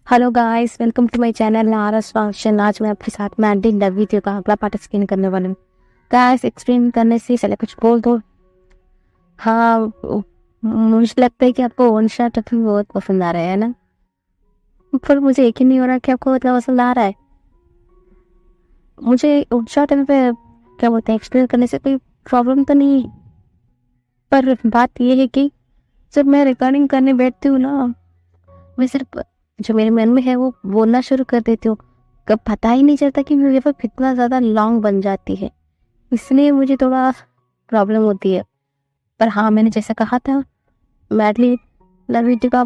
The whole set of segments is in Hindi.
Hello guys, welcome to my channel नारस फंक्शन। आज मैं आपके साथ मैंडी वीडियो का अगला पार्ट एक्सप्लेन करने वाली हूँ। गाइस, एक्सप्लेन करने से पहले कुछ बोल दो। हाँ, मुझे लगता है कि आपको वन शॉट अभी बहुत पसंद आ रहा है ना, पर मुझे यकीन नहीं हो रहा कि आपको मतलब पसंद आ रहा है। मुझे वन शॉट पे क्या बोलते हैं, एक्सप्लेन करने से कोई प्रॉब्लम तो नहीं है, पर बात ये है कि जब मैं रिकॉर्डिंग करने बैठती हूँ ना, मैं सिर्फ जो मेरे मन में है वो बोलना शुरू कर देती हूँ। कब पता ही नहीं चलता कि मेरे पास कितना ज़्यादा लॉन्ग बन जाती है, इसलिए मुझे थोड़ा प्रॉब्लम होती है। पर हाँ, मैंने जैसा कहा था, मैडली लव यू का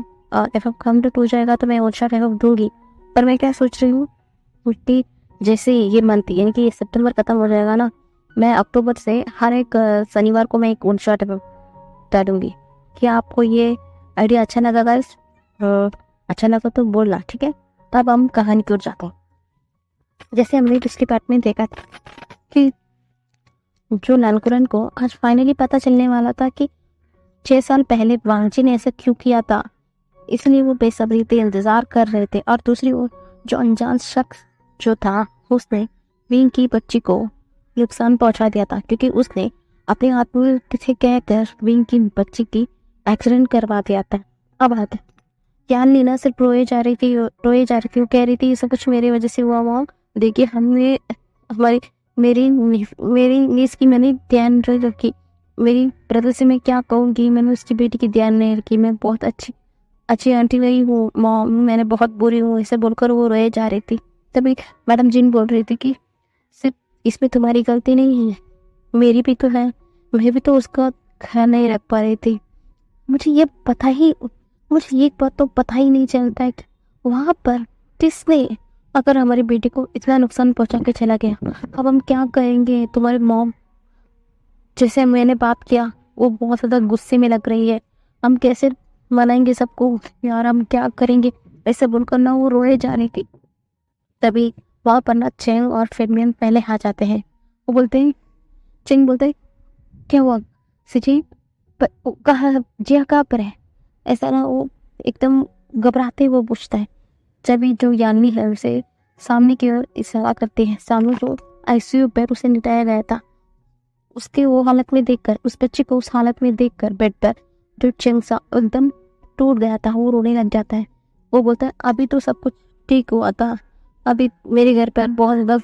एफ कंप्लीट हो जाएगा तो मैं वन शॉट एफ दूंगी। पर मैं क्या सोच रही हूँ कि जैसे ये मंथ यानी कि सितंबर खत्म हो जाएगा ना, मैं अक्टूबर से हर एक शनिवार को मैं एक वन शॉट एफ डालूंगी। क्या आपको ये आइडिया अच्छा लगा गाइस? अच्छा लगा तो बोलना, ठीक है। तब हम कहानी की ओर जाते हैं। जैसे हमने पिछली पार्ट में देखा था कि जो नानकुरन को आज फाइनली पता चलने वाला था कि 6 साल पहले वांगची ने ऐसा क्यों किया था, इसलिए वो बेसब्री से इंतजार कर रहे थे। और दूसरी ओर जो अनजान शख्स जो था, उसने विंग की बच्ची को नुकसान पहुंचा दिया था, क्योंकि उसने अपने आत्मा से कहकर विंग की बच्ची की एक्सीडेंट करवा दिया था। अब आते ज्ञान लीना सिर्फ रोए जा रही थी, वो कह रही थी ये सब कुछ मेरी वजह से हुआ। मॉम देखिए, हमने हमारी मेरी मेरी नीस की मैंने ध्यान नहीं रखी। मेरी ब्रदर से मैं क्या कहूँगी, मैंने उसकी बेटी की ध्यान नहीं रखी। मैं बहुत अच्छी अच्छी आंटी नहीं हूँ मॉम, मैंने बहुत बुरी हूँ, ऐसे बोलकर वो रोए जा रही थी। तभी मैडम जिन बोल रही थी कि सिर्फ इसमें तुम्हारी गलती नहीं है, मेरी भी तो है, मैं भी तो उसका ख्याल नहीं रख पा रही थी। मुझे ये पता ही मुझे एक बात तो पता ही नहीं चलता है कि वहां पर किसने अगर हमारी बेटी को इतना नुकसान पहुंचा के चला गया, अब हम क्या करेंगे? तुम्हारी मॉम जैसे मैंने बात किया वो बहुत ज़्यादा गुस्से में लग रही है, हम कैसे मनाएंगे सबको यार, हम क्या करेंगे? ऐसे बोलकर ना वो रोए जा रही थी। तभी वहां पर ना चेंग और फेबियन पहले आ जाते हैं। वो बोलते हैं, चेंग बोलते हैं क्या हुआ सिजी, कहाँ जिया कहाँ पर है? ऐसा ना वो एकदम घबराते वो पूछता है। जब जो यानी है उसे सामने की ओर इशारा करते हैं। सामने जो आईसीयू बेड उसे लिटाया गया था, उसके वो हालत में देखकर, उस बच्चे को उस हालत में देखकर बेड पर जो चिंगसा एकदम टूट गया था, वो रोने लग जाता है। वो बोलता है अभी तो सब कुछ ठीक हुआ था, अभी मेरे घर पर बहुत ज़्यादा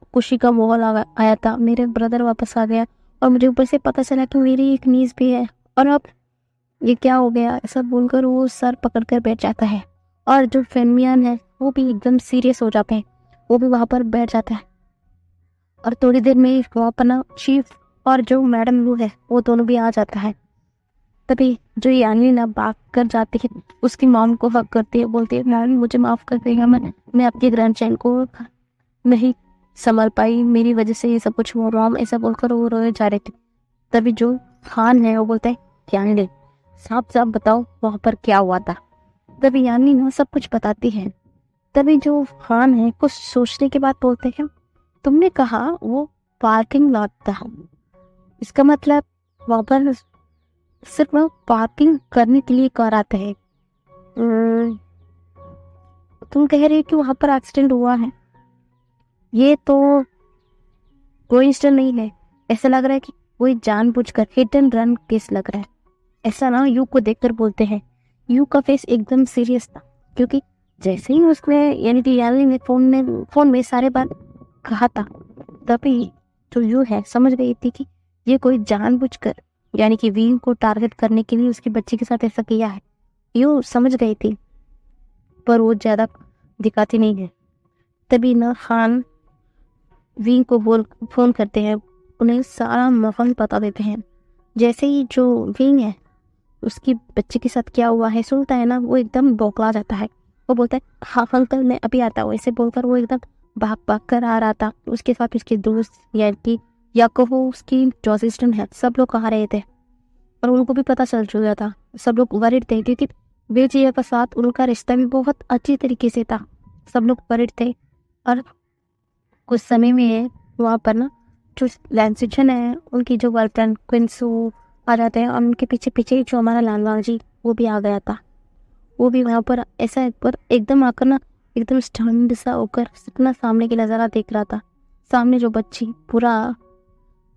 खुशी का माहौल आया था, मेरे ब्रदर वापस आ गया और मुझे ऊपर से पता चला कि मेरी एक नीज भी है, और अब ये क्या हो गया? ऐसा बोलकर वो सर पकड़कर बैठ जाता है। और जो फेमियन है वो भी एकदम सीरियस हो जाते हैं, वो भी वहां पर बैठ जाता है। और थोड़ी देर में वहां पर ना चीफ और जो मैडम लू है वो दोनों भी आ जाता है। तभी जो यानी ना भाग कर जाती है, उसकी मॉम को हक करती है, बोलती है मैम मुझे माफ कर देगा, मैं आपके ग्रैंडचाइल्ड को नहीं संभाल पाई, मेरी वजह से ये सब कुछ हुआ मॉम, ऐसा बोलकर वो रोए जा रहे थे। तभी जो खान है वो बोलता है यानी साफ साफ बताओ वहां पर क्या हुआ था। तभी यानी ना सब कुछ बताती है। तभी जो खान है कुछ सोचने के बाद बोलते हैं तुमने कहा वो पार्किंग लॉट था, इसका मतलब वहां पर सिर्फ वो पार्किंग करने के लिए कर आते हैं। तुम कह रही हो कि वहां पर एक्सीडेंट हुआ है, ये तो कोइंसिडेंस नहीं है, ऐसा लग रहा है कि कोई जानबूझकर हिट एंड रन केस लग रहा है। ऐसा ना यू को देखकर बोलते हैं। यू का फेस एकदम सीरियस था, क्योंकि जैसे ही उसने यानी कि यानी ने फोन में सारे बात कहा था, तभी जो यू है समझ गई थी कि ये कोई जानबूझकर यानी कि वीन को टारगेट करने के लिए उसकी बच्ची के साथ ऐसा किया है। यू समझ गई थी, पर वो ज्यादा दिखाती नहीं है। तभी ना खान वीन को फोन करते हैं, उन्हें सारा माहौल बता देते हैं। जैसे ही जो विंग है उसकी बच्चे के साथ क्या हुआ है सुनता है ना, वो एकदम बौखला जाता है। वो बोलता है हाँ अंकल मैं अभी आता हूँ, ऐसे बोलकर वो एकदम भाग भाग कर आ रहा था। उसके साथ उसके दोस्त यानी या कहो उसकी जो असिस्टेंट है, सब लोग आ रहे थे और उनको भी पता चल चुका था। सब लोग वरिड थे, क्योंकि बेजिया के साथ उनका रिश्ता भी बहुत अच्छी तरीके से था। सब लोग वरिड थे। और कुछ समय में वहाँ पर ना जो लैंसिजन है उनकी जो गर्लफ्रेंड क्विंसू आ जाते हैं, और उनके पीछे पीछे जो हमारा लालवांग जी वो भी आ गया था। वो भी वहाँ पर ऐसा पर एकदम आकर ना एकदम स्टंड सा होकर अपना सामने की नज़ारा देख रहा था। सामने जो बच्ची पूरा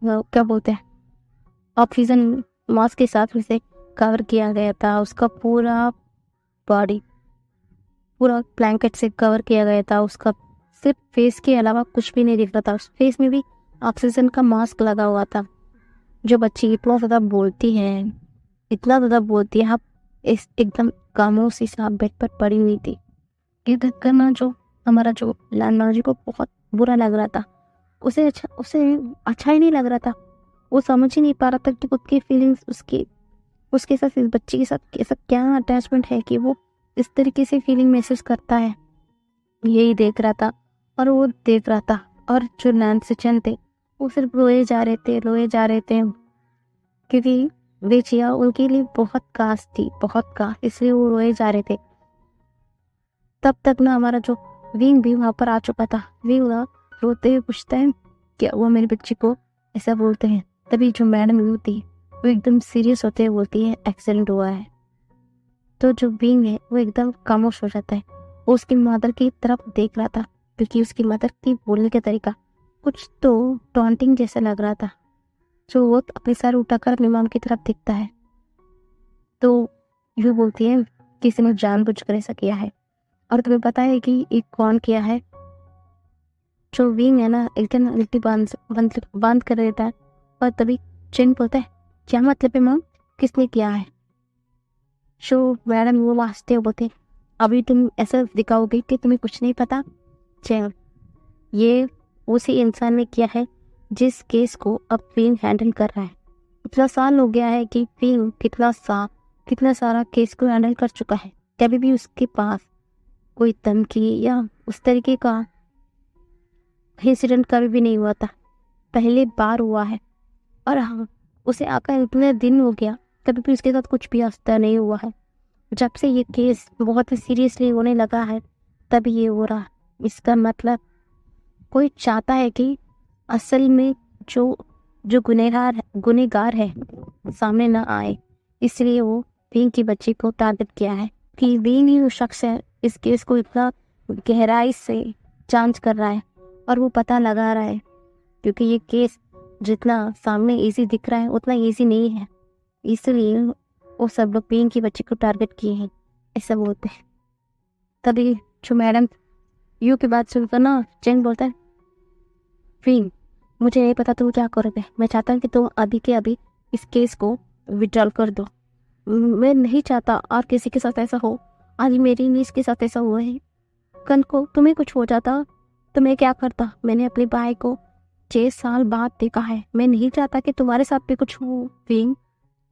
क्या बोलते हैं ऑक्सीजन मास्क के साथ उसे कवर किया गया था, उसका पूरा बॉडी पूरा ब्लैंकेट से कवर किया गया था, उसका सिर्फ फेस के अलावा कुछ भी नहीं दिख रहा था। उस फेस में भी ऑक्सीजन का मास्क लगा हुआ था। जो बच्ची इतना ज़्यादा बोलती है, इतना ज़्यादा बोलती है, आप इस एकदम खामोशी से आप बेड पर पड़ी हुई थी। ये देख कर ना जो हमारा जो लैंडलॉर्ड जी को बहुत बुरा लग रहा था। उसे अच्छा ही नहीं लग रहा था। वो समझ ही नहीं पा रहा था कि उसकी फीलिंग्स उसके साथ इस बच्ची के साथ ऐसा क्या अटैचमेंट है कि वो इस तरीके से फीलिंग महसूस करता है। यही देख रहा था और वो देख रहा था। और जो नैन्सी चैन थे वो सिर्फ रोए जा रहे थे क्योंकि वे चिया उनके लिए बहुत खास थी, बहुत खास, इसलिए वो रोए जा रहे थे। तब तक ना हमारा जो विंग भी वहाँ पर आ चुका था। विंग ना रोते हुए पूछता है क्या वो मेरी बच्ची को ऐसा बोलते हैं। तभी जो मैडम यू थी वो एकदम सीरियस होते हुए बोलती है एक्सीडेंट हुआ है। तो जो विंग है वो एकदम खामोश हो जाता है। वो उसकी मदर की तरफ देख रहा था क्योंकि उसकी मदर की बोलने का तरीका कुछ तो टॉन्टिंग जैसा लग रहा था। जो वो अपने सर उठाकर अपनी मॉम की तरफ देखता है तो यू बोलती है किसी ने जानबूझकर ऐसा किया है। और तुम्हें पता है कि ये कौन किया है? जो विंग है ना एकदम उल्टी बांध कर देता है। और तभी चिन बोलता है क्या मतलब है मॉम, किसने किया है? जो मैडम वो वास्ते बोलते अभी तुम ऐसा दिखाओगे कि तुम्हें कुछ नहीं पता। चैन ये उसी इंसान ने किया है जिस केस को अब विंग हैंडल कर रहा है। इतना साल हो गया है कि विंग कितना सारा केस को हैंडल कर चुका है। कभी भी उसके पास कोई धमकी या उस तरीके का इंसिडेंट कभी भी नहीं हुआ था, पहली बार हुआ है। और हाँ, उसे आकर इतने दिन हो गया, कभी भी उसके साथ कुछ भी हफ्ता नहीं हुआ है। जब से ये केस बहुत ही सीरियसली होने लगा है तब ये हो रहा। इसका मतलब कोई चाहता है कि असल में जो जो गुनहगार है सामने ना आए, इसलिए वो विंग की बच्ची को टारगेट किया है कि विंग ही वो शख्स है इस केस को इतना गहराई से जांच कर रहा है और वो पता लगा रहा है। क्योंकि ये केस जितना सामने इजी दिख रहा है उतना इजी नहीं है, इसलिए वो सब लोग विंग की बच्ची को टारगेट किए हैं, ऐसा बोलते हैं। तभी जो मैडम यू की बात सुनकर ना चेंग बोलता है विंग मुझे नहीं पता तुम क्या करोगे, मैं चाहता हूँ कि तुम अभी के अभी इस केस को विड्रॉल कर दो। मैं नहीं चाहता और किसी के साथ ऐसा हो। आज मेरी नीस के साथ ऐसा हुआ है, कल को तुम्हें कुछ हो जाता तो मैं क्या करता? मैंने अपने भाई को 6 साल बाद देखा है, मैं नहीं चाहता कि तुम्हारे साथ भी कुछ हो। विंग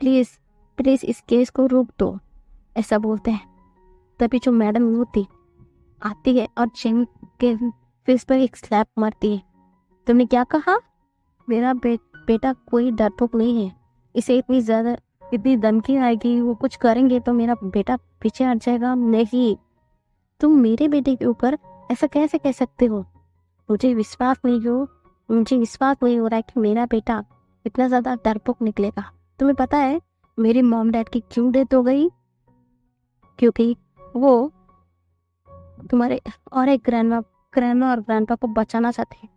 प्लीज इस केस को रोक दो, ऐसा बोलते हैं। तभी जो मैडम होती आती है और चेंग के फेस पर एक स्लैप मारती है। तुमने क्या कहा? मेरा बेटा कोई डरपोक नहीं है, इसे इतनी धमकी आएगी वो कुछ करेंगे तो मेरा बेटा पीछे हट जाएगा। नहीं, तुम मेरे बेटे के ऊपर ऐसा कैसे कह सकते हो? मुझे विश्वास नहीं हो रहा है कि मेरा बेटा इतना ज़्यादा डरपोक निकलेगा। तुम्हें पता है मेरी मॉम डैड की क्यों डेथ हो गई? क्योंकि वो तुम्हारे और एक ग्रैंडमा और ग्रैंडपा को बचाना चाहते हैं।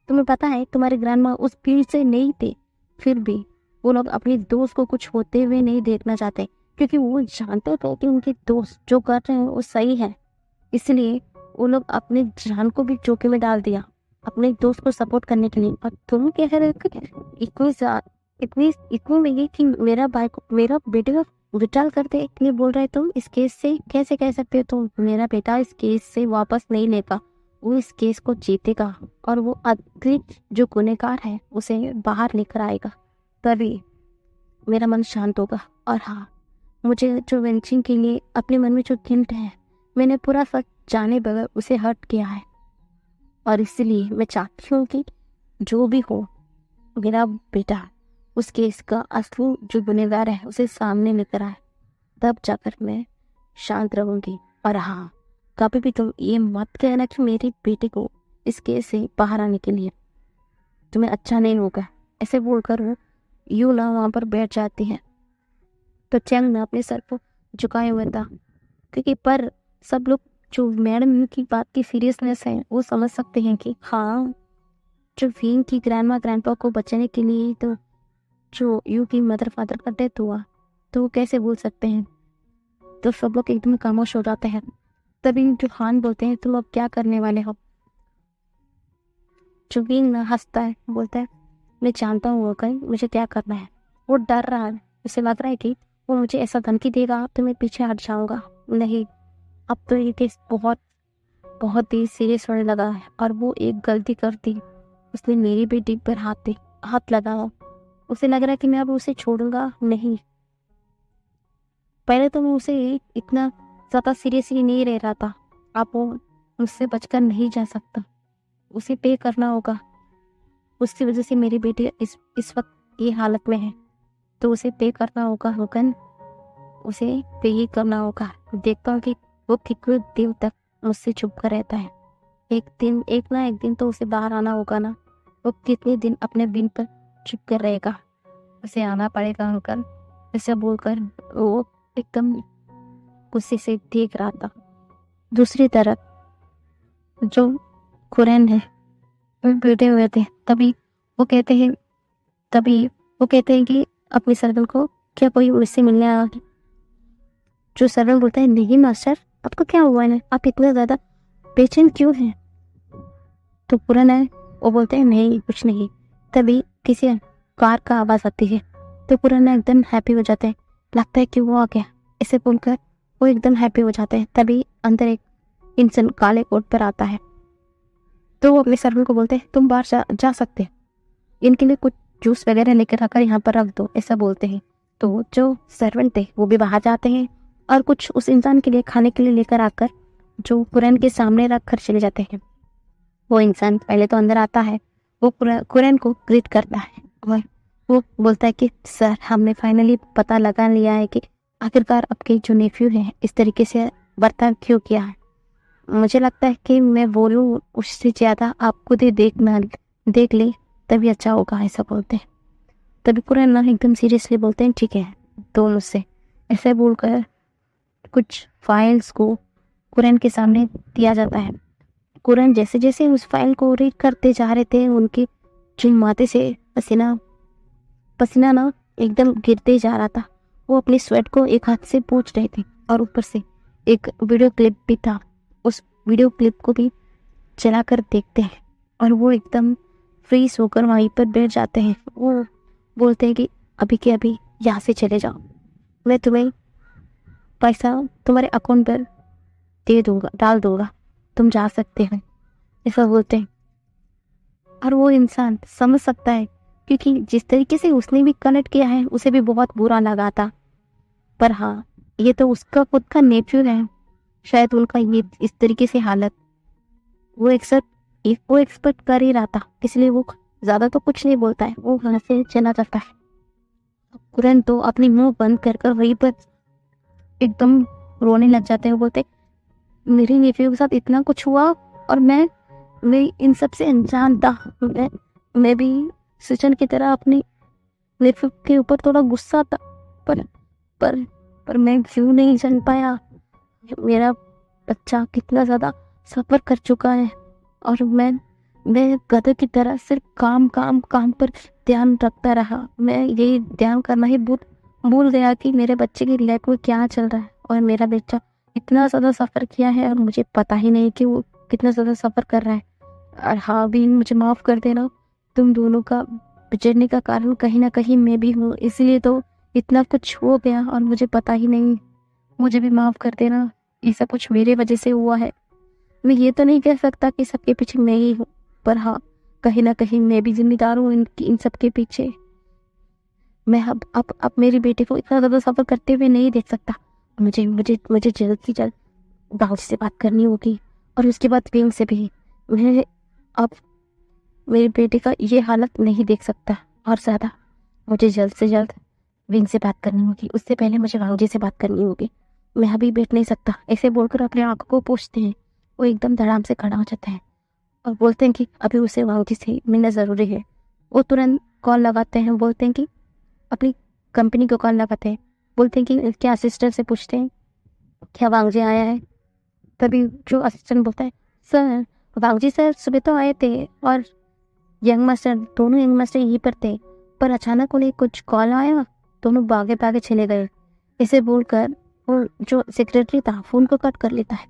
तुम्हें पता है तुम्हारे ग्रैंडमा उस फील्ड से नहीं थे, फिर भी वो लोग अपने दोस्त को कुछ होते हुए नहीं देखना चाहते क्योंकि वो जानते थे कि उनके दोस्त जो कर रहे हैं वो सही है। इसलिए वो लोग अपने जान को भी जोखिम में डाल दिया अपने दोस्त को सपोर्ट करने के लिए। और तुम कह रहे हो इतनी महंगी कि मेरा बेटे को विड्रॉल करते इसलिए बोल रहे तुम इस केस से कैसे कह सकते हो? तुम मेरा बेटा इस केस से वापस नहीं लेगा, वो इस केस को जीतेगा और वो अगली जो गुनहगार है उसे बाहर लेकर आएगा, तभी मेरा मन शांत होगा। और हाँ, मुझे जो वेंचिंग के लिए अपने मन में जो गिल्ट है मैंने पूरा सच जाने बगैर उसे हर्ट किया है। और इसलिए मैं चाहती हूँ कि जो भी हो मेरा बेटा उस केस का असली जो गुनहगार है उसे सामने लेकर आए, तब जाकर मैं शांत रहूँगी। और हाँ, कभी भी तुम ये मत कहना कि मेरे बेटे को इस केस से बाहर आने के लिए तुम्हें अच्छा नहीं होगा, ऐसे बोलकर वो यूला वहाँ पर बैठ जाती है। तो चैंग ने अपने सर को झुकाए हुए था क्योंकि पर सब लोग जो मैडम की बात की सीरियसनेस है वो समझ सकते हैं कि हाँ, जो विंग की ग्रैंडमा ग्रैंडपा को बचाने के लिए तो जो यू की मदर फादर का डेथ हुआ तो वो कैसे भूल सकते हैं। तो सब लोग एकदम खामोश हो जाते हैं। तभी जो हान बोलते हैं तुम अब क्या करने वाले हो। जो विंग ना हंसता है, बोलता है मैं जानता हूँ कहीं मुझे क्या करना है। वो डर रहा है, उसे लग रहा है कि वो मुझे ऐसा धमकी देगा तो मैं पीछे हट जाऊंगा। नहीं, अब तो ये केस बहुत बहुत ही सीरियस होने लगा है और वो एक गलती कर दी। उसने मेरी बेटी पर हाथ लगाया। उसे लग रहा है कि मैं अब उसे छोड़ूंगा नहीं। पहले तो मैं उसे इतना ज़्यादा सीरियसली नहीं ले रहा था। अब वो मुझसे बचकर नहीं जा सकता, उसे पे करना होगा। उसकी वजह से मेरी बेटी इस वक्त ये हालत में है, तो उसे पे करना होगा होगन। उसे पे ही करना होगा। देखता हूँ कि वो कितने दिन तक मुझसे छुप कर रहता है। एक ना एक दिन तो उसे बाहर आना होगा ना। वो कितने दिन अपने बिन पर छुप कर रहेगा। उसे आना पड़ेगा होकर, ऐसे बोलकर वो एकदम गुस्से से देख रहा था। दूसरी तरफ जो कुरैन है वो बैठे हुए थे। तभी वो कहते हैं कि अपने सर्वल को क्या कोई उससे मिलने आया। जो सर्वल बोलता है नहीं मास्टर, आपको क्या हुआ है, आप इतना ज्यादा बेचैन क्यों हैं। तो कुरैन है वो बोलते हैं नहीं कुछ नहीं। तभी किसी कार का आवाज आती है तो कुरैन एकदम हैप्पी हो जाते हैं। लगता है कि वो आ गया, ऐसे बोलकर वो एकदम हैप्पी हो जाते हैं। तभी अंदर एक इंसान काले कोट पर आता है। तो वो अपने सर्वेंट को बोलते हैं तुम बाहर जा सकते हैं, इनके लिए कुछ जूस वगैरह लेकर आकर यहाँ पर रख दो, ऐसा बोलते हैं। तो जो सर्वेंट थे वो भी बाहर जाते हैं और कुछ उस इंसान के लिए खाने के लिए लेकर आकर जो कुरैन के सामने रख कर चले जाते हैं। वो इंसान पहले तो अंदर आता है, वो कुरैन को ग्रीट करता है और वो बोलता है कि सर हमने फाइनली पता लगा लिया है कि आखिरकार आपके जो नेफ्यू हैं इस तरीके से बर्ताव क्यों किया है। मुझे लगता है कि मैं बोलूँ उससे ज़्यादा आप खुद ही देख ले तभी अच्छा होगा, ऐसा बोलते हैं। तभी कुरैन ना एकदम सीरियसली बोलते हैं ठीक है तो मुझसे, ऐसे बोलकर कुछ फाइल्स को कुरैन के सामने दिया जाता है। कुरैन जैसे जैसे उस फाइल को रीड करते जा रहे थे उनके जो माथे से पसीना ना एकदम गिरते जा रहा था। वो अपने स्वेट को एक हाथ से पोंछ रहे थे और ऊपर से एक वीडियो क्लिप भी था। उस वीडियो क्लिप को भी चलाकर देखते हैं और वो एकदम फ्रीज होकर वहीं पर बैठ जाते हैं। वो बोलते हैं कि अभी के अभी यहाँ से चले जाओ, मैं तुम्हें पैसा तुम्हारे अकाउंट पर डाल दूंगा, तुम जा सकते हो, ऐसा बोलते हैं। और वो इंसान समझ सकता है क्योंकि जिस तरीके से उसने भी कनेक्ट किया है उसे भी बहुत बुरा लगा था। पर हाँ, ये तो उसका खुद का नेफ्यू है, शायद उनका ये इस तरीके से हालत वो एक्सपेक्ट कर ही रहा था, इसलिए वो ज्यादा तो कुछ नहीं बोलता है, वो वहां से चला जाता है। कुरैन तो अपनी मुंह बंद कर वहीं पर एकदम रोने लग जाते हैं। वो बोलते मेरे नेफ्यू के साथ इतना कुछ हुआ और मैं इन सब से अनजान था। मैं भी सचिन की तरह अपनी नेफ्यू के ऊपर थोड़ा गुस्सा था, पर पर पर मैं क्यों नहीं जान पाया मेरा बच्चा कितना ज्यादा सफर कर चुका है और मैं गधे की तरह सिर्फ काम काम काम पर ध्यान रखता रहा। मैं यही ध्यान करना ही भूल गया कि मेरे बच्चे की लाइफ में क्या चल रहा है और मेरा बच्चा इतना ज़्यादा सफ़र किया है और मुझे पता ही नहीं कि वो कितना ज़्यादा सफ़र कर रहा है। और हाँ भी मुझे माफ़ कर देना, तुम दोनों का बिछड़ने का कारण कहीं ना कहीं मैं भी हूँ, इसलिए तो इतना कुछ हो गया और मुझे पता ही नहीं। मुझे भी माफ़ कर देना, ये सब कुछ मेरे वजह से हुआ है। मैं ये तो नहीं कह सकता कि सबके पीछे मैं ही हूँ, पर हाँ कहीं ना कहीं मैं भी जिम्मेदार हूँ इन सब के पीछे। मैं अब मेरी बेटे को इतना ज़्यादा सफ़र करते हुए नहीं देख सकता। मुझे मुझे मुझे जल्द से जल्द बाबूजी से बात करनी होगी और उसके बाद विंग से भी। मैं अब मेरे बेटे का ये हालत नहीं देख सकता और ज़्यादा मुझे जल्द से जल्द विंग से बात करनी होगी। उससे पहले मुझे बाबूजी से बात करनी होगी, मैं अभी बैठ नहीं सकता। ऐसे बोलकर अपने आंखों को पोंछते हैं। वो एकदम धड़ाम से खड़ा हो जाता है और बोलते हैं कि अभी उसे बाबूजी से मिलना ज़रूरी है। वो तुरंत कॉल लगाते हैं, बोलते हैं कि अपनी कंपनी को कॉल लगाते हैं, बोलते हैं कि क्या असिस्टेंट से पूछते हैं क्या वांगजी आया है? तभी जो असिस्टेंट बोलता है, सर वांगजी सर सुबह तो आए थे और यंग मास्टर, दोनों यंग मास्टर यहीं पर थे, पर अचानक उन्हें कुछ कॉल आया, दोनों भागे भागे चले गए। इसे बोलकर वो जो सेक्रेटरी था फ़ोन को कट कर लेता है।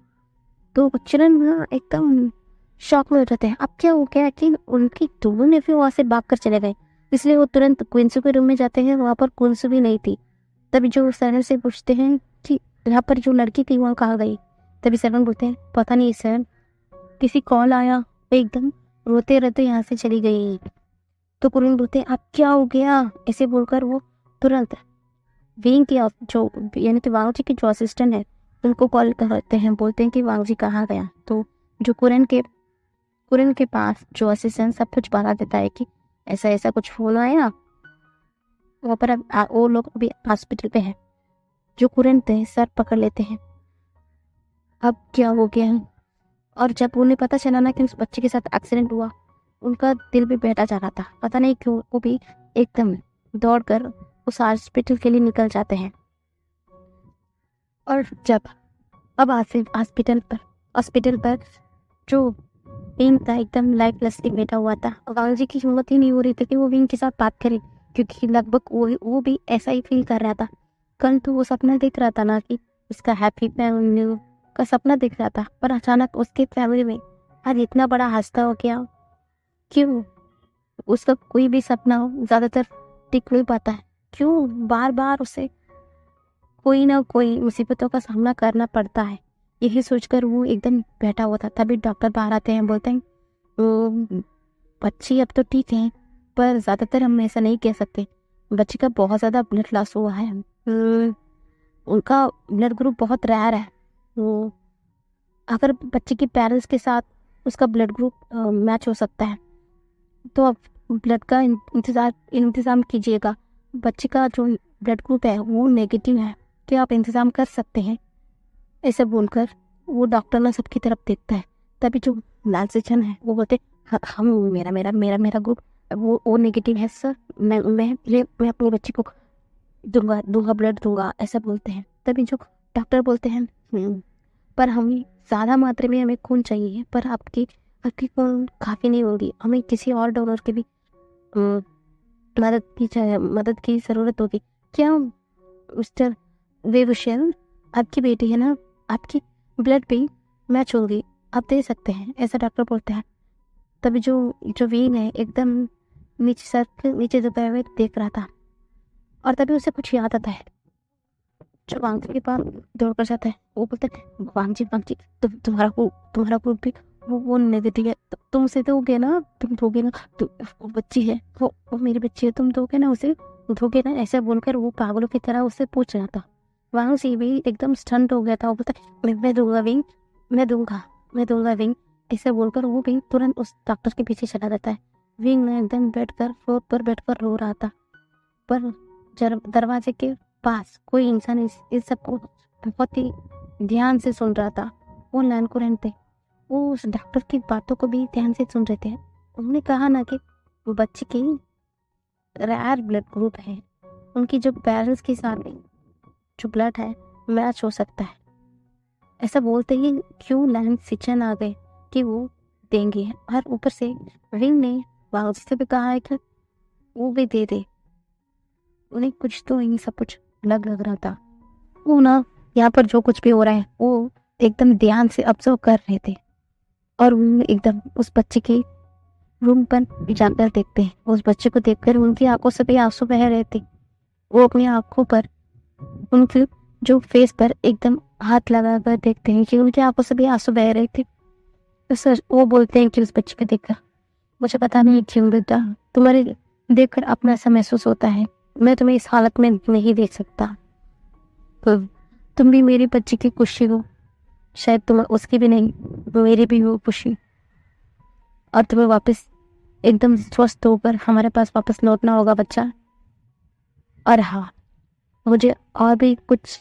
तो चिरन ना एकदम शॉक में हो जाते हैं। अब क्या हो गया कि उनकी दोनों नेफ्यू वहाँ से भाग कर चले गए, इसलिए वो तुरंत क्विंसू के रूम में जाते हैं। वहाँ पर क्विंसू भी नहीं थी। तभी जो सर से पूछते हैं कि यहाँ पर जो लड़की थी वहाँ कहाँ गई? तभी सर बोलते हैं, पता नहीं सर, किसी कॉल आया, वो एकदम रोते रोते यहाँ से चली गई। तो कुरिन बोलते हैं, अब क्या हो गया? ऐसे बोलकर वो तुरंत विंग की जो यानी कि वांग जी की जो असिस्टेंट है उनको कॉल करते हैं, बोलते हैं कि वांग जी कहाँ गया। तो जो कुरिन के पास जो असिस्टेंट सब कुछ बता देता है कि ऐसा ऐसा कुछ फोन आया, वहाँ पर वो लोग अभी हॉस्पिटल पे हैं। जो कुरिन थे सर पकड़ लेते हैं, अब क्या हो गया? और जब उन्हें पता चला ना कि उस बच्चे के साथ एक्सीडेंट हुआ, उनका दिल भी बैठा जा रहा था। पता नहीं क्यों वो भी एकदम दौड़कर उस हॉस्पिटल के लिए निकल जाते हैं। और जब अब हॉस्पिटल पर जो विंग था एकदम लाइफलेसली बैठा हुआ था। वांग जी की हिम्मत ही नहीं हो रही थी कि वो विंग के साथ बात करे, क्योंकि लगभग वो भी ऐसा ही फील कर रहा था। कल तो वो सपना देख रहा था ना कि उसका हैप्पी फैमिली का सपना देख रहा था, पर अचानक उसके फैमिली में आज इतना बड़ा हादसा हो गया। क्यों? उसका कोई भी सपना हो ज़्यादातर टिक नहीं पाता है। क्यों बार बार उसे कोई ना कोई मुसीबतों का सामना करना पड़ता है? यही सोचकर वो एकदम बैठा हुआ था। तभी डॉक्टर बाहर आते हैं, बोलते हैं, बच्ची अब तो ठीक है, पर ज़्यादातर हम ऐसा नहीं कह सकते, बच्ची का बहुत ज़्यादा ब्लड लॉस हुआ है। उनका ब्लड ग्रुप बहुत रेयर है। तो अगर बच्चे के पेरेंट्स के साथ उसका ब्लड ग्रुप मैच हो सकता है तो आप ब्लड का इंतज़ाम कीजिएगा। बच्चे का जो ब्लड ग्रुप है वो नेगेटिव है, क्या आप इंतज़ाम कर सकते हैं? ऐसे बोलकर वो डॉक्टर ना सबकी तरफ देखता है। तभी जो लाल सेक्शन है वो बोलते, हम मेरा मेरा मेरा मेरा ग्रुप वो नेगेटिव है सर, मैं अपनी बच्ची को दूंगा ब्लड दूंगा, ऐसा बोलते हैं। तभी जो डॉक्टर बोलते हैं, पर हमें ज़्यादा मात्रा में हमें खून चाहिए, पर आपकी खून काफ़ी नहीं होगी, हमें किसी और डोनर की भी मदद की ज़रूरत होगी। क्या मिस्टर वेवुशेल, आपकी बेटी है ना, आपकी ब्लड भी मैच होगी, आप दे सकते हैं, ऐसा डॉक्टर बोलते हैं। तभी जो वीन है एकदम नीचे सर के नीचे दबाए हुए देख रहा था, और तभी उसे कुछ याद आता है। जो वांग जी के पास दौड़कर जाता है, वो बोलता है, वांग जी तुम्हारा ग्रुप भी वो नेगेटिव है, तुम उसे दोगे ना, तुम दोगे ना, वो बच्ची है, वो मेरी बच्ची है, तुम दोगे ना उसे, दोगे ना? ऐसे बोलकर वो पागलों की तरह उससे पूछ रहा था। वांग जी भी एकदम स्टंट हो गया था। वो बोलता है, मैं दूंगा विंग, मैं दूंगा विंग, ऐसे बोलकर वो विंग तुरंत उस डॉक्टर के पीछे चला जाता है। विंग ने एकदम फ्लोर पर बैठकर रो रहा था, पर दरवाजे के पास कोई इंसान इस सबको बहुत ही ध्यान से सुन रहा था। वो लैनकुरन थे, वो उस डॉक्टर की बातों को भी ध्यान से सुन रहे थे। उन्होंने कहा ना कि बच्चे की रेयर ब्लड ग्रुप है, उनकी जो पेरेंट्स के साथ जो ब्लड है मैच हो सकता है। ऐसा बोलते ही क्यों लैन सिचन आ गए कि वो देंगे, और ऊपर से विंग ने वांग से भी कहा है कि वो भी दे दे। उन्हें कुछ तो इन सब कुछ लग रहा था। वो ना यहाँ पर जो कुछ भी हो रहा है वो एकदम ध्यान से ऑब्जर्व कर रहे थे, और वो एकदम उस बच्चे के रूम पर जाकर देखते हैं। उस बच्चे को देखकर उनकी आंखों से भी आंसू बह रहे थे। वो अपनी आंखों पर, उनके जो फेस पर एकदम हाथ लगाकर देखते हैं कि उनकी आंखों से भी आंसू बह रहे थे। तो सर वो बोलते हैं कि उस बच्चे को देखकर, मुझे पता नहीं क्यों बेटा, तुम्हारे देखकर अपना ऐसा महसूस होता है, मैं तुम्हें इस हालत में नहीं देख सकता। तो तुम भी मेरी बच्ची की खुशी हो, शायद तुम उसकी भी नहीं, मेरी भी हो खुशी, और तुम्हें वापस एकदम स्वस्थ होकर हमारे पास वापस लौटना होगा बच्चा। और हाँ, मुझे और भी कुछ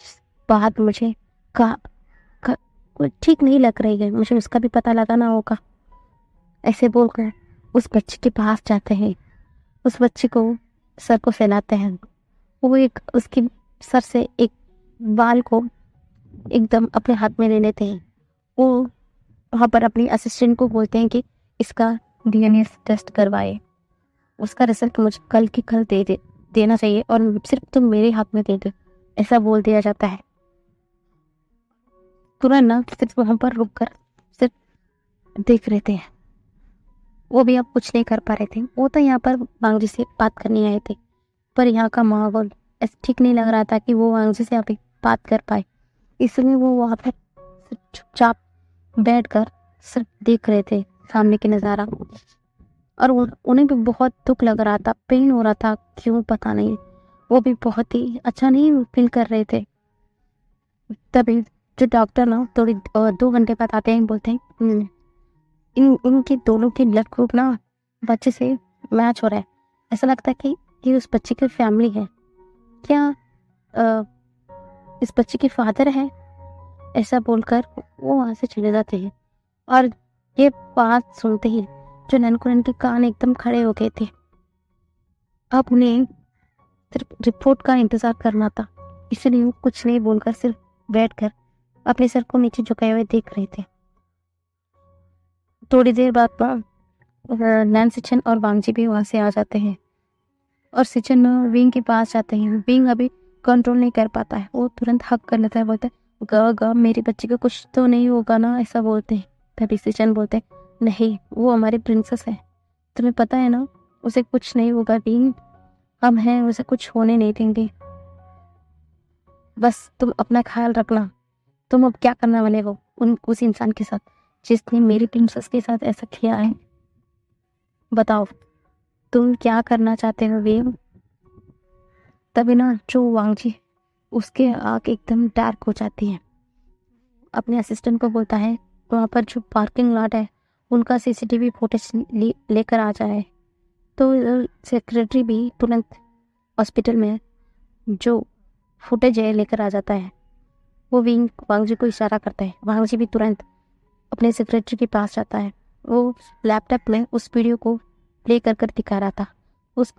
बात मुझे ठीक नहीं लग रही है, मुझे उसका भी पता लगाना होगा। ऐसे बोलकर उस बच्चे के पास जाते हैं, उस बच्चे को सर को फैलाते हैं। वो एक उसकी सर से एक बाल को एकदम अपने हाथ में ले लेते हैं। वो वहाँ पर अपनी असिस्टेंट को बोलते हैं कि इसका डीएनए टेस्ट करवाए, उसका रिजल्ट मुझे कल की कल देना चाहिए और सिर्फ तुम मेरे हाथ में दे दो, ऐसा बोल दिया जाता है। तुरंत ना सिर्फ वहाँ पर रुक कर सिर्फ देख रहे थे। वो भी अब कुछ नहीं कर पा रहे थे। वो तो यहाँ पर वांगजी से बात करने आए थे, पर यहाँ का माहौल ऐसा ठीक नहीं लग रहा था कि वो वांगजी से अभी बात कर पाए, इसलिए वो वहाँ पर सिर्फ चुपचाप बैठकर सिर्फ देख रहे थे सामने के नज़ारा। और उन्हें भी बहुत दुख लग रहा था, पेन हो रहा था, क्यों पता नहीं। वो भी बहुत ही अच्छा नहीं फील कर रहे थे। तभी जो डॉक्टर ना थोड़ी 2 घंटे बाद आते हैं, बोलते हैं इनके दोनों के ब्लड ग्रुप ना बच्चे से मैच हो रहा है, ऐसा लगता है कि ये उस बच्चे की फैमिली है, क्या इस बच्चे के फादर है, ऐसा बोलकर वो वहाँ से चले जाते हैं। और ये बात सुनते ही जो ननकुनन के कान एकदम खड़े हो गए थे। अब उन्हें सिर्फ रिपोर्ट का इंतजार करना था, इसलिए वो कुछ नहीं बोलकर सिर्फ बैठकर अपने सर को नीचे झुकाए हुए देख रहे थे। थोड़ी देर बाद नैन सिचन और वांगजी भी वहाँ से आ जाते हैं और सिचन विंग के पास जाते हैं। विंग अभी कंट्रोल नहीं कर पाता है, वो तुरंत हक कर लेता है, बोलता है गा गा मेरे बच्चे को कुछ तो नहीं होगा ना, ऐसा बोलते हैं। तभी सिचन बोलते हैं नहीं, वो हमारी प्रिंसेस है, तुम्हें पता है ना, उसे कुछ नहीं होगा विंग, हम हैं, उसे कुछ होने नहीं देंगे, बस तुम अपना ख्याल रखना। तुम अब क्या करने वाले हो उस इंसान के साथ जिसने मेरी प्रिंसेस के साथ ऐसा किया है, बताओ तुम क्या करना चाहते हो विंग। तभी ना जो वांगजी उसके आँख एकदम डार्क हो जाती है, अपने असिस्टेंट को बोलता है वहाँ पर जो पार्किंग लॉट है उनका सीसीटीवी फुटेज लेकर आ जाए। तो सेक्रेटरी भी तुरंत हॉस्पिटल में जो फुटेज है लेकर आ जाता है। वो विंग वांगजी को इशारा करता है, वांगजी भी तुरंत अपने सेक्रेटरी के पास जाता है। वो लैपटॉप में उस वीडियो को प्ले कर दिखा रहा था, उस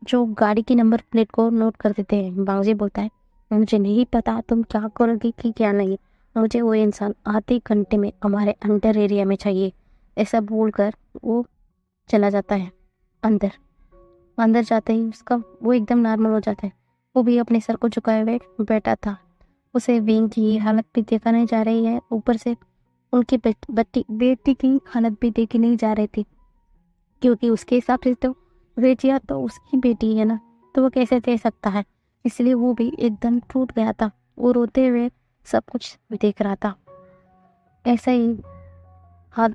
जो गाड़ी की नंबर प्लेट को नोट कर देते हैं। वांगजी बोलता है मुझे नहीं पता तुम क्या करोगे कि क्या नहीं, मुझे वो इंसान आधे घंटे में हमारे अंडर एरिया में चाहिए, ऐसा बोलकर वो चला जाता है अंदर। अंदर जाते ही उसका वो एकदम नॉर्मल हो जाता है। वो भी अपने सर को झुकाए हुए बैठा था। उसे विंग की हालत भी देखा नहीं जा रही है, ऊपर से उनकी बेटी की हालत भी देखी नहीं जा रही थी, क्योंकि उसके हिसाब से तो रेजिया तो उसकी बेटी है ना, तो वो कैसे दे सकता है। इसलिए वो भी एकदम टूट गया था, वो रोते हुए सब कुछ देख रहा था। ऐसा ही हाथ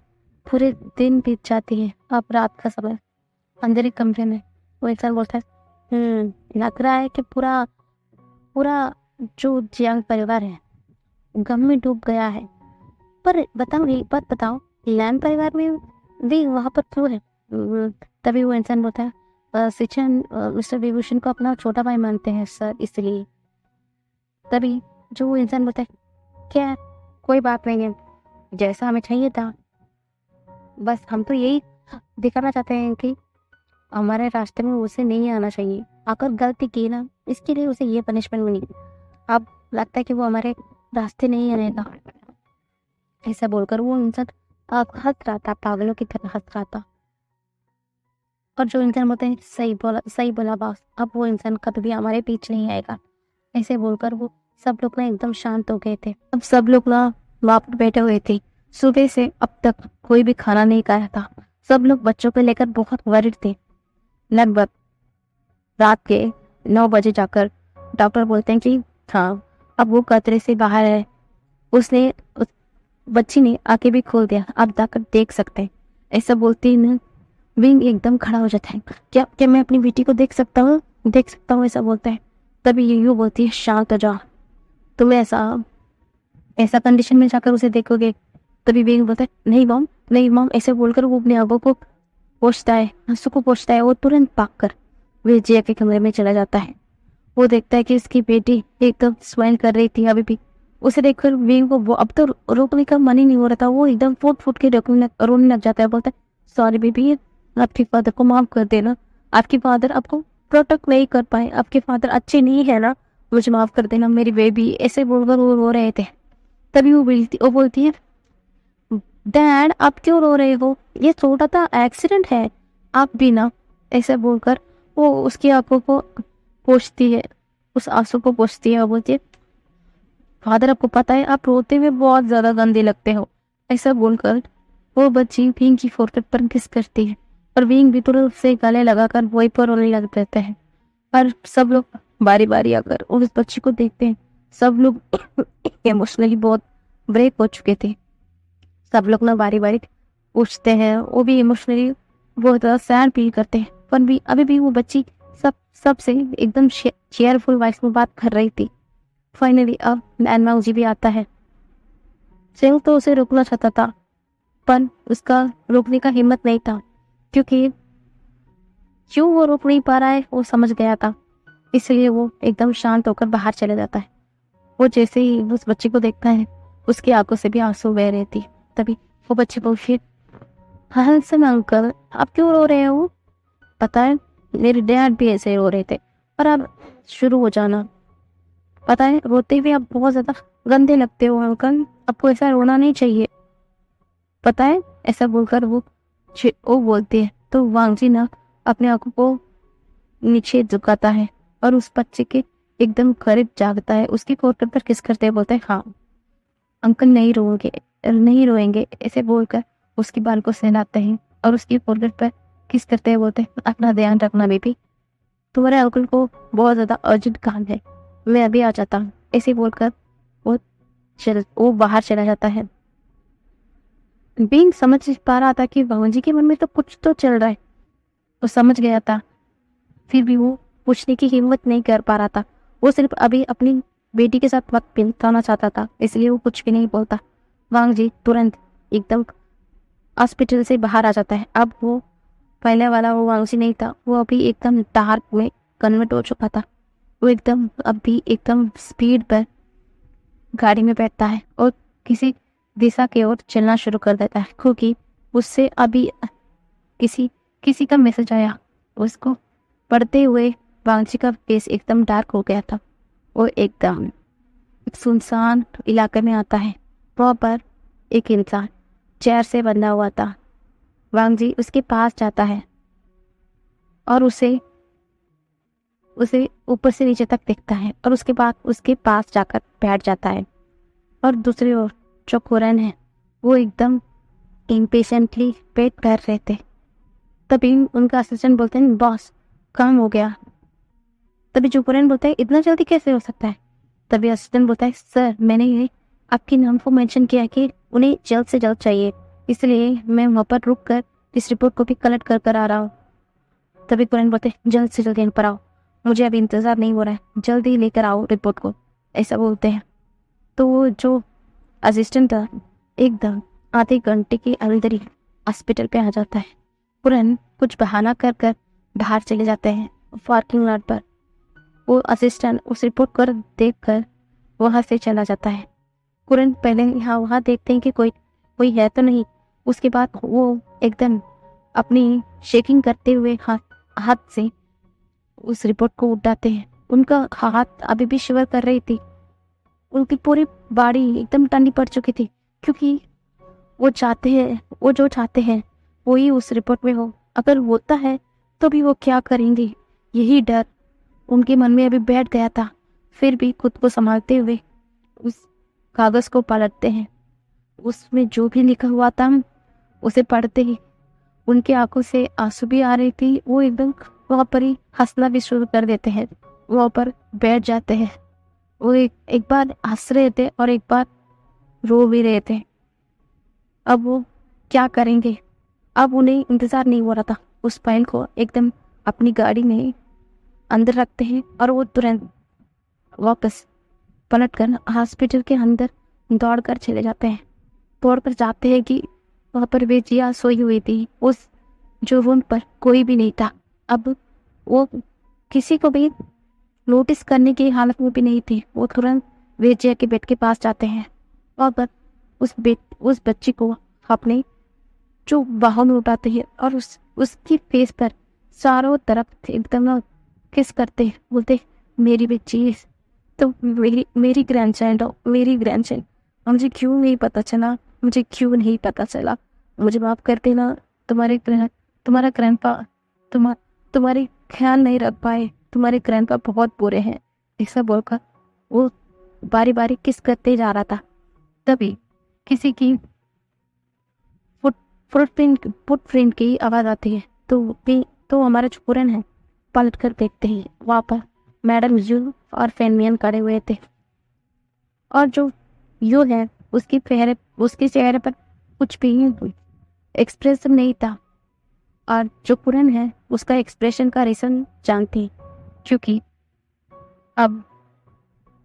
पूरे दिन बीत जाती है। अब रात का समय, अंदर एक कमरे में वो इंसान बोलता है लग रहा है कि पूरा जो जियांग परिवार है गम में डूब गया है, पर बताओ एक बात बताओ, लैन परिवार में भी वहाँ पर क्यों है। तभी वो इंसान बोलता है सिचन मिस्टर विभूषण को अपना छोटा भाई मानते हैं सर, इसलिए। तभी जो वो इंसान बोलता है क्या कोई बात नहीं है, जैसा हमें चाहिए था, बस हम तो यही दिखाना चाहते हैं कि हमारे रास्ते में उसे नहीं आना चाहिए, अगर गलती की ना इसके लिए उसे ये पनिशमेंट मिली। अब लगता है कि वो हमारे रास्ते नहीं आएगा, ऐसा बोलकर वो इंसान हंस रहा था, पागलों की तरह हंस रहा था। और जो इंसान बोलते हैं सही बोला बॉस, अब वो इंसान कभी भी हमारे बीच नहीं आएगा, ऐसे बोलकर वो सब लोग ना एकदम शांत हो गए थे। अब सब लोग ना वहाँ पर बैठे हुए थे, सुबह से अब तक कोई भी खाना नहीं खाया था। सब लोग बच्चों को लेकर बहुत वरिड थे। लगभग रात के 9 बजे जाकर डॉक्टर बोलते हैं कि हाँ अब वो खतरे से बाहर है, उसने बच्ची ने आके भी खोल दिया, आप जाकर देख सकते हैं, ऐसा बोलते ही ना विंग एकदम खड़ा हो जाता है। क्या मैं अपनी बेटी को देख सकता हूँ ऐसा बोलता है। तभी यूं बोलती है शांत हो जाओ, तुम ऐसा कंडीशन में जाकर उसे देखोगे। तभी विंग बोलता है नहीं मॉम, ऐसे बोलकर वो अपने आंखों को पोंछता है, आंसू को पोंछता है। वो तुरंत भागकर विजया के कमरे में चला जाता है। वो देखता है कि उसकी बेटी एकदम स्माइल कर रही थी अभी भी। उसे देखकर विंग को वो अब तो रोकने का मन ही नहीं हो रहा था, वो एकदम फुट के रोने लग जाता है। बोलता है सॉरी बेबी, आपके फादर को माफ कर देना, आपके फादर आपको प्रोटेक्ट नहीं कर पाए, आपके फादर अच्छे नहीं है ना, मुझे माफ़ कर देना मेरी बेबी, ऐसे बोलकर वो रो रहे थे। तभी वो बोलती है, डैड आप क्यों रो रहे हो, ये छोटा सा एक्सीडेंट है, आप भी ना। ऐसे बोलकर वो उसकी आंखों को पोंछती है, उस आंसू को पोंछती है और बोलती है, फादर आपको पता है आप रोते हुए बहुत ज्यादा गंदे लगते हो। ऐसा बोलकर वो बच्ची विंग की फोrehead पर किस करती है और विंग भी तुरंत से गले लगाकर वहीं पर रोने लग जाते हैं। और सब लोग बारी बारी आकर उस बच्ची को देखते हैं। सब लोग इमोशनली बहुत ब्रेक हो चुके थे। सब लोग ना बारी बारी पूछते हैं, वो भी इमोशनली बहुत ज़्यादा सैड फील करते हैं, पर भी अभी भी वो बच्ची सबसे एकदम चेयरफुल वॉइस में बात कर रही थी। फाइनली अब नैनमाऊ जी भी आता है। सेल तो उसे रोकना चाहता था, पर उसका रोकने का हिम्मत नहीं था, क्योंकि क्यों वो रोक नहीं पा रहा है वो समझ गया था। इसलिए वो एकदम शांत होकर बाहर चले जाता है। वो जैसे ही उस बच्चे को देखता है, उसकी आंखों से भी आंसू बह रहे थे। तभी वो बच्चे बोलती, हसन अंकल आप क्यों रो रहे हो, पता है मेरे डैड भी ऐसे रो रहे थे, पर अब शुरू हो जाना, पता है रोते हुए आप बहुत ज्यादा गंदे लगते हो अंकल, आपको ऐसा रोना नहीं चाहिए, पता है। ऐसा बोलकर वो बोलती है तो वांगजी ना अपने आंखों को नीचे झुकाता है और उस बच्चे के एकदम करीब जागता है, उसकी फोrehead पर किस करते हैं, बोलते हैं, हाँ अंकल नहीं रोएंगे, ऐसे बोलकर उसकी बाल को सहलाते हैं और उसकी फोrehead पर किस करते हैं, बोलते हैं, अपना ध्यान रखना बेबी, तुम्हारे अंकल को बहुत ज्यादा अर्जेंट काम है, मैं अभी आ जाता हूँ। ऐसे बोलकर वो बाहर चला जाता है। बींग समझ पा रहा था कि भगवान के मन में तो कुछ तो चल रहा है, वो समझ गया था, फिर भी वो पूछने की हिम्मत नहीं कर पा रहा था। वो सिर्फ अभी अपनी बेटी के साथ वक्त बिताना चाहता था, इसलिए वो कुछ भी नहीं बोलता। वांग जी तुरंत एकदम हॉस्पिटल से बाहर आ जाता है। अब वो पहले वाला वो वांग जी नहीं था, वो अभी एकदम डार्क में कन्वर्ट हो चुका था। वो अभी एकदम स्पीड पर गाड़ी में बैठता है और किसी दिशा की ओर चलना शुरू कर देता है, क्योंकि उससे अभी किसी का मैसेज आया। उसको पढ़ते हुए वांगजी का फेस एकदम डार्क हो गया था। वो एकदम सुनसान इलाके में आता है। वहाँ पर एक इंसान चेयर से बंधा हुआ था। वांगजी उसके पास जाता है और उसे ऊपर से नीचे तक देखता है और उसके बाद उसके पास जाकर बैठ जाता है। और दूसरी ओर जो कुरन है वो एकदम इम्पेशेंटली वेट कर रहे थे। तभी उनका असिस्टेंट बोलते हैं, बॉस काम हो गया। तभी जो कुरन बोलता है, इतना जल्दी कैसे हो सकता है। तभी असिस्टेंट बोलता है, सर मैंने ये आपके नाम को मेंशन किया कि उन्हें जल्द से जल्द चाहिए, इसलिए मैं वहाँ पर रुक कर इस रिपोर्ट को भी कलेक्ट कर आ रहा हूँ। तभी कुरन बोलते हैं, जल्द से जल्द यहाँ पर आओ, मुझे अभी इंतज़ार नहीं हो रहा है, जल्दी लेकर आओ रिपोर्ट को, ऐसा बोलते हैं। तो वो जो असिस्टेंट था एकदम आधे घंटे के अंदर ही हॉस्पिटल पे आ जाता है। कुरन कुछ बहाना कर कर बाहर चले जाते हैं पार्किंग लॉट पर। वो असिस्टेंट उस रिपोर्ट को देख कर वहाँ से चला जाता है। कुरन पहले यहाँ वहाँ देखते हैं कि कोई है तो नहीं। उसके बाद वो एकदम अपनी शेकिंग करते हुए हाथ से उस रिपोर्ट को उठाते हैं। उनका हाथ अभी भी शिवर कर रही थी, उनकी पूरी बॉडी एकदम ठंडी पड़ चुकी थी, क्योंकि वो जो चाहते हैं वही उस रिपोर्ट में हो। अगर होता है तो भी वो क्या करेंगे, यही डर उनके मन में अभी बैठ गया था। फिर भी खुद को संभालते हुए उस कागज को पलटते हैं। उसमें जो भी लिखा हुआ था उसे पढ़ते ही उनकी आंखों से आंसू भी आ रही थी। वो एकदम वहाँ पर ही हंसना भी शुरू कर देते हैं, वहाँ पर बैठ जाते हैं। वो एक बार हंस रहे थे और एक बार रो भी रहे थे। अब वो क्या करेंगे, अब उन्हें इंतजार नहीं हो रहा था। उस फाइल को एकदम अपनी गाड़ी में अंदर रखते हैं और वो तुरंत वापस पलट कर हॉस्पिटल के अंदर दौड़कर चले जाते हैं। दौड़कर जाते हैं कि वहाँ पर वे जिया सोई हुई थी, उस जो रूम पर कोई भी नहीं था। अब वो किसी को भी नोटिस करने की हालत में भी नहीं थी। वो तुरंत वेजिया के बेड के पास जाते हैं और उस बच्ची को अपने जो बाहों में उठाते हैं और उसकी फेस पर चारों तरफ एकदम किस करते, बोलते, मेरी बच्ची तो मेरी मेरी ग्रैंडचाइल्ड हो, मेरी ग्रैंडचाइल्ड। मुझे क्यों नहीं पता चला, मुझे क्यों नहीं पता चला, मुझे माफ़ कर देना। तुम्हारा ग्रैंडपा तुम्हारी ख्याल नहीं रख पाए, तुम्हारे ग्रैंडपा बहुत बुरे हैं। ऐसा बोलकर वो बारी बारी किस करते जा रहा था। तभी किसी की फुट फुटप्रिंट की आवाज़ आती है। तो हमारे जो पुरन है पलट कर देखते हैं, वहाँ पर मैडम यू और फेनमियन खड़े हुए थे। और जो यू है उसके चेहरे पर कुछ भी एक्सप्रेशन नहीं था। और जो पुरन है उसका एक्सप्रेशन का रीज़न जानती है, क्योंकि अब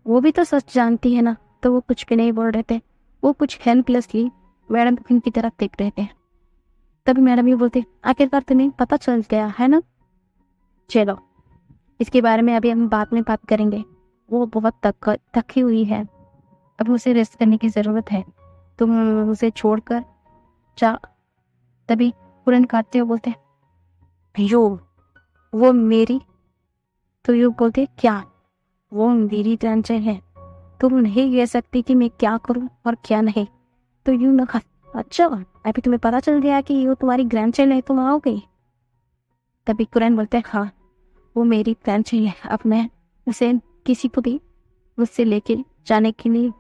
वो भी तो सच जानती है ना। तो वो कुछ भी नहीं बोल रहे थे, वो कुछ हेल्पलेसली मैडम की तरफ देख रहे थे। तभी मैडम ये बोलते, आखिरकार तुम्हें पता चल गया है ना, चलो इसके बारे में अभी हम बाद में बात करेंगे। वो बहुत थकी हुई है, अब उसे रेस्ट करने की ज़रूरत है, तुम उसे छोड़कर जा। तभी पुरन काटते हुए बोलते, यो वो मेरी। तो यू बोलते, क्या वो मेरी टेंशन है, तुम नहीं कह सकती कि मैं क्या करूं और क्या नहीं। तो यू न खा, अच्छा अभी तुम्हें पता चल गया कि ये तुम्हारी ग्रैंडचाइल्ड है, तुम आओगे। तभी कुरैन बोलते हैं, हाँ वो मेरी ग्रैंडचाइल्ड है, अब मैं उसे किसी को भी मुझसे लेके जाने के लिए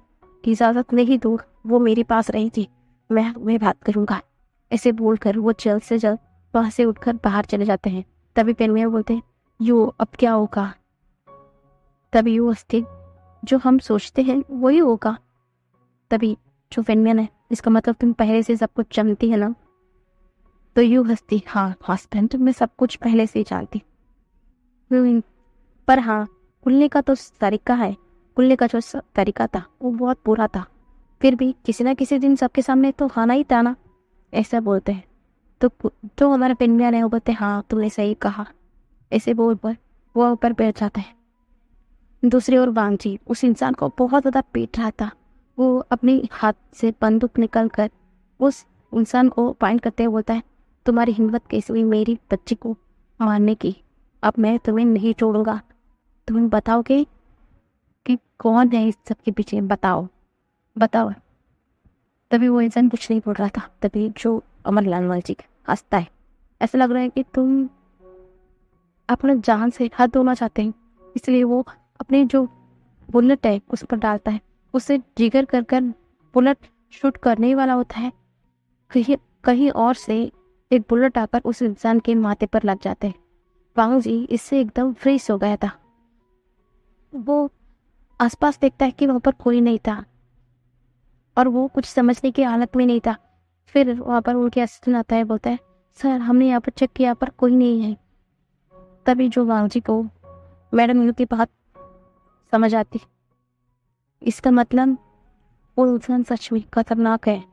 इजाज़त नहीं दूँ, वो मेरे पास रही थी, मैं बात करूँगा। ऐसे बोलकर वो जल्द से जल्द वहाँ से उठकर बाहर चले जाते हैं। तभी पेनविया बोलते हैं, यू अब क्या होगा। तभी यू हंसते, जो हम सोचते हैं वही होगा। तभी जो फेनमियन है, इसका मतलब तुम पहले से सब कुछ जानती है ना। तो यू हंसती, हाँ हस्बैंड मैं सब कुछ पहले से ही जानती। पर हाँ, खुलने का तो तरीका है, खुलने का जो तरीका था वो बहुत बुरा था, फिर भी किसी ना किसी दिन सबके सामने तो आना ही था ना, ऐसा बोलते हैं। तो हमारा पेनमियन है वो बोलते, हाँ तुमने सही कहा। ऐसे बोल पर वो ऊपर बैठ जाता है। दूसरी ओर वांगजी उस इंसान को बहुत ज़्यादा पीट रहा था। वो अपने हाथ से बंदूक निकल कर उस इंसान को पॉइंट करते हुए बोलता है, तुम्हारी हिम्मत कैसे हुई मेरी बच्ची को मारने की, अब मैं तुम्हें नहीं छोड़ूंगा, तुम बताओगे कि कौन है इस सब के पीछे, बताओ बताओ। तभी वो इंसान कुछ नहीं बोल रहा था। तभी जो अमरलाल वांगजी हंसता है, ऐसा लग रहा है कि तुम अपने जान से हाथ धोना चाहते हैं, इसलिए वो अपने जो बुलेट है उस पर डालता है, उसे जिगर कर कर बुलेट शूट करने वाला होता है। कहीं कहीं और से एक बुलेट आकर उस इंसान के माथे पर लग जाते हैं। वांग जी इससे एकदम फ्रीज हो गया था। वो आसपास देखता है कि वहाँ पर कोई नहीं था और वो कुछ समझने की हालत में नहीं था। फिर वहाँ पर उनके असिस्टेंट आता है, बोलता है, सर हमने यहाँ पर चेक किया पर कोई नहीं है। तभी जो वांग जी को मैडम यू की बात समझ आती, इसका मतलब वो इंसान सच में खतरनाक है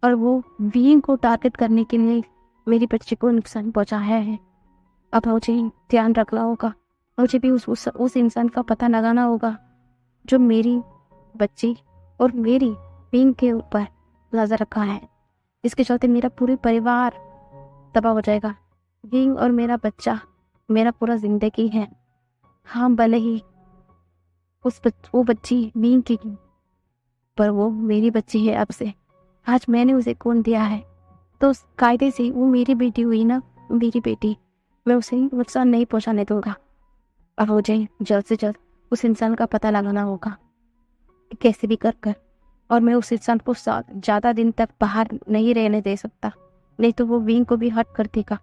और वो वीन को टारगेट करने के लिए मेरी बच्ची को नुकसान पहुंचाया है। अब मुझे ध्यान रखना होगा, मुझे भी उस इंसान का पता लगाना होगा जो मेरी बच्ची और मेरी वीन के ऊपर नजर रखा है। इसके चलते मेरा पूरे परिवार तबाह हो जाएगा। वीन और मेरा बच्चा मेरा पूरा जिंदगी है। हाँ भले ही वो बच्ची वीन की, पर वो मेरी बच्ची है अब से। आज मैंने उसे खून दिया है तो उस कायदे से वो मेरी बेटी हुई ना, मेरी बेटी, मैं उसे नुकसान नहीं पहुंचाने दूंगा। अब मुझे जल्द से जल्द उस इंसान का पता लगाना होगा कैसे भी कर और मैं उस इंसान को ज़्यादा दिन तक बाहर नहीं रहने दे सकता, नहीं तो वो विंग को भी हर्ट कर देगा।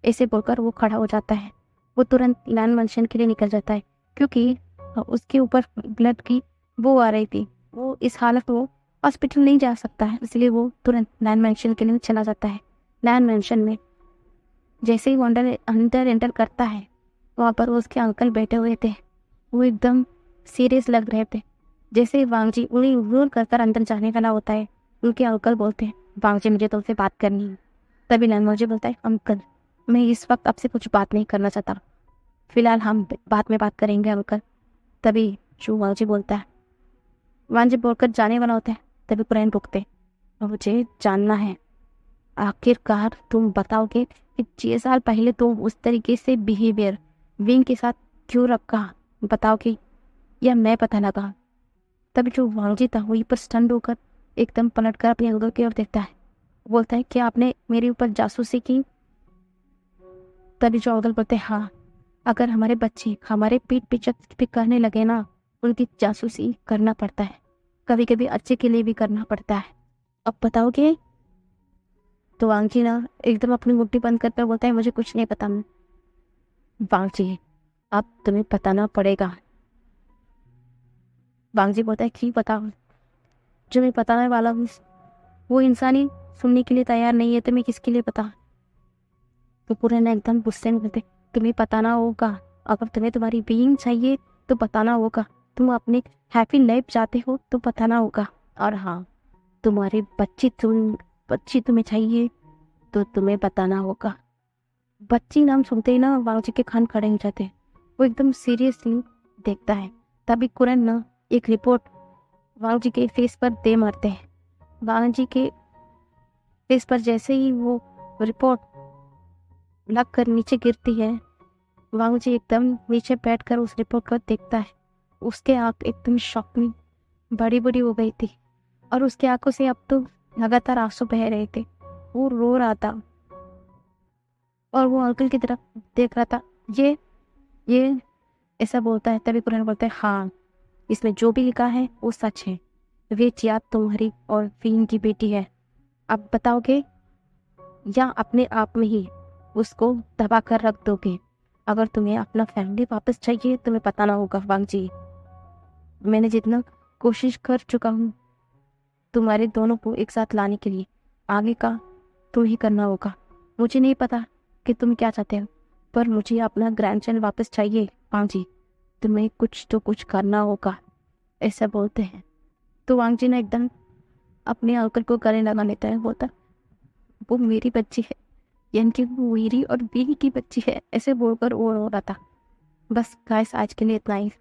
ऐसे बोलकर वो खड़ा हो जाता है। वो तुरंत लैंड मेंशन के लिए निकल जाता है, क्योंकि उसके ऊपर ब्लड की वो आ रही थी। वो इस हालत में हॉस्पिटल नहीं जा सकता है, इसलिए वो तुरंत लैंड मेंशन के लिए चला जाता है। लैंड मेंशन में जैसे ही वो अंदर एंटर करता है, वहाँ पर उसके अंकल बैठे हुए थे। वो एकदम सीरियस लग रहे थे। जैसे ही वांगजी उन्हें इग्नोर कर अंदर जाने वाला होता है, उनके अंकल बोलते हैं, वांगजी मुझे तुमसे बात करनी है। तभी लैंगजी बोलता है, अंकल मैं इस वक्त आपसे कुछ बात नहीं करना चाहता, फिलहाल हम बाद में बात करेंगे अंकल। तभी जो वांगजी बोलता है, वांगजी बोलकर जाने वाला होता है, तभी कुरैन रुकते, मुझे जानना है आखिरकार तुम बताओगे कि 6 साल पहले तुम उस तरीके से बिहेवियर विंग के साथ क्यों रखा, बताओ कि या मैं पता लगा। तभी जो वांगजी था वहीं पर स्टंट होकर एकदम पलटकर अपने अंकल की ओर देखता है, बोलता है कि आपने मेरे ऊपर जासूसी की। तभी जो अंकल बोलते हैं, हाँ, अगर हमारे बच्चे हमारे पीठ पीछे भी करने लगे ना, उनकी जासूसी करना पड़ता है, कभी कभी अच्छे के लिए भी करना पड़ता है। अब बताओगे? तो वांगजी ना एकदम अपनी मुट्ठी बंद करके बोलता है, मुझे कुछ नहीं पता। वांगजी, अब तुम्हें बताना पड़ेगा। वांगजी बोलता है, क्यों बताओ? जो मैं बताने वाला हूँ वो इंसान ही सुनने के लिए तैयार नहीं है, तो मैं किसके लिए बता? तो पूरे ने एकदम गुस्से में कहते, तुम्हें बताना होगा। अगर तुम्हें तुम्हारी बीइंग चाहिए तो बताना होगा। तुम अपने हैप्पी लाइफ चाहते हो तो बताना होगा। और हाँ, तुम्हारी बच्ची तुम्हें चाहिए तो तुम्हें बताना होगा। बच्ची नाम सुनते ही ना वांगजी के कान खड़े हो जाते हैं। वो एकदम सीरियसली देखता है। तभी कुरन ना एक रिपोर्ट वांगजी के फेस पर दे मारते हैं। वांगजी के फेस पर जैसे ही वो रिपोर्ट लग कर नीचे गिरती है, वांगजी एकदम नीचे बैठकर उस रिपोर्ट को देखता है। उसके आंख एकदम शॉक में बड़ी बड़ी हो गई थी और उसकी आंखों से अब तो लगातार आंसू बह रहे थे। वो रो रहा था और वो अंकल की तरफ देख रहा था। ये ऐसा बोलता है। तभी कुरन बोलता है, हाँ, इसमें जो भी लिखा है वो सच है। वे जियाद तुम्हारी और फीन की बेटी है। अब बताओगे या अपने आप में ही उसको दबा कर रख दोगे? अगर तुम्हें अपना फैमिली वापस चाहिए तो तुम्हें बताना होगा वांगजी। मैंने जितना कोशिश कर चुका हूँ तुम्हारे दोनों को एक साथ लाने के लिए, आगे का तुम ही करना होगा। मुझे नहीं पता कि तुम क्या चाहते हो, पर मुझे अपना ग्रैंडसन वापस चाहिए वांगजी। तुम्हें कुछ तो कुछ करना होगा, ऐसा बोलते हैं। तो वांगजी ने एकदम अपने अंकल को गले लगा लेता है। बोलता, वो मेरी बच्ची है, यानी कि वो मेरी और बीवी की बच्ची है, ऐसे बोलकर वो रो रहा था। बस गाइस, आज के लिए इतना ही।